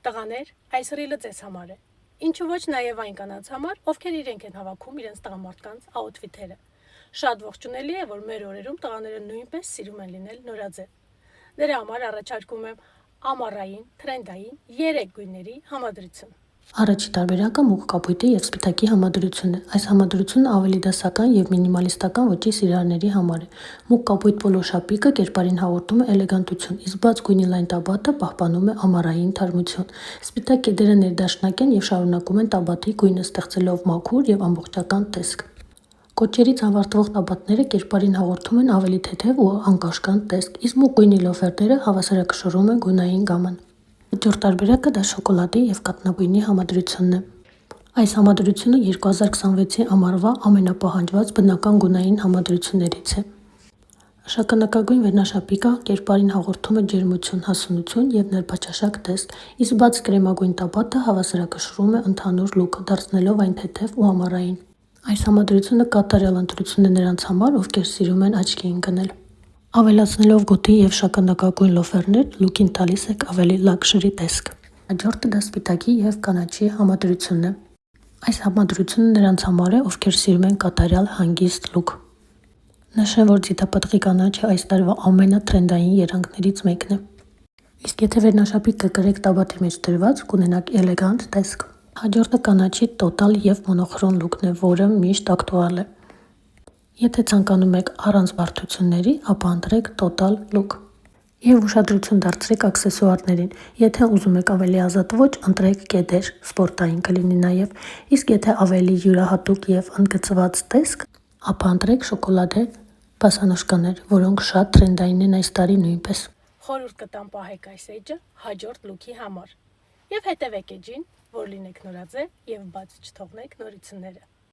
Տղաներ, այս ռիլը ձեզ համար է։ Ինչու ոչ նաև այն կանանց համար, ովքեր իրենք են հավաքում իրենց տղամարդկանց աուտֆիթերը։ Շատ ողջունելի է, որ մեր օրերում տղաները նույնպես սիրում են լինել նորաձև։ Դրա համար առաջարկում եմ ամառային, թրենդային 3 գույների համադրություն։ Առաջի տարբերակը մուգ կապույտի և սպիտակի համադրությունն է։ Այս համադրությունը ավելի դասական և մինիմալիստական ոճի սիրահարների համար է։ Մուգ կապույտ պոլո շապիկը կերպարին հաղորդում է էլեգանտություն, իսկ բաց գույնի լայն տաբատը պահպանում է ամառային թարմություն։ Սպիտակ կեդերը ներդաշնակ են և շարունակում են տաբատի գույնը, ստեղծելով մաքուր և ամբողջական տեսք։ Կոճերից ավարտվող տաբատները կերպարին հաղորդում են ավելի թեթև ու անկաշկանդ տեսք, իսկ մուգ գույնի լոֆերները հավասարակշռում են գունային գամման։ Հաջորդ տարբերակը դա շոկոլադի և կաթնագույնի համադրությունն է։ Այս համադրությունը 2026-ի ամառվա ամենապահանջված բնական գունային համադրություններից է։ Շագանակագույն վերնաշապիկը կերպարին հաղորդում է ջերմություն, հասունություն և նրբաճաշակ տեսք, իսկ բաց կրեմագույն տաբատը հավասարակշռում է ընդհանուր լուքը, դարձնելով այն թեթև ու ամառային։ Այս համադրությունը կատարյալ ընտրություն է նրանց համար, ովքեր սիրում են աչքի ընկնել։ Ավելացնելով գոտի և շագանակագույն լոֆերներ, լուքին տալիս եք ավելի լաքշրի տեսք։ Հաջորդը դա սպիտակի և կանաչի համադրությունն է։ Այս համադրությունը նրանց համար է, ովքեր սիրում են կատարյալ հանգիստ լուք։ Նշեմ, որ ձիթապտղի կանաչը այս տարվա ամենաթրենդային երանգներից մեկն է։ Իսկ եթե վերնաշապիկ կկրեք տաբատի մեջ դրված, կունենաք էլեգանտ տեսք։ Հաջորդը կանաչի տոտալ և մոնոխրոմ լուքն է, որը միշտ ակտուալ է։ Եթե ցանկանում եք առանց բարդությունների, ապա ընտրեք տոտալ լուք։ Եվ ուշադրություն դարձրեք աքսեսուարներին։ Եթե ուզում եք ավելի ազատ ոճ, ընտրեք կեդեր, սպորտային կլինի նաև, իսկ եթե ավելի յուրահատուկ և ընդգծված տեսք, ապա ընտրեք շոկոլադե բասանոշկաներ, որոնք շատ թրենդային են այս տարի նույնպես։ Խորհուրդ կտամ պահեք այս էջը հաջորդ լուքի համար։ Եվ հետևեք էջին, որ լինեք նորաձև և բաց չթողնեք նորությունները։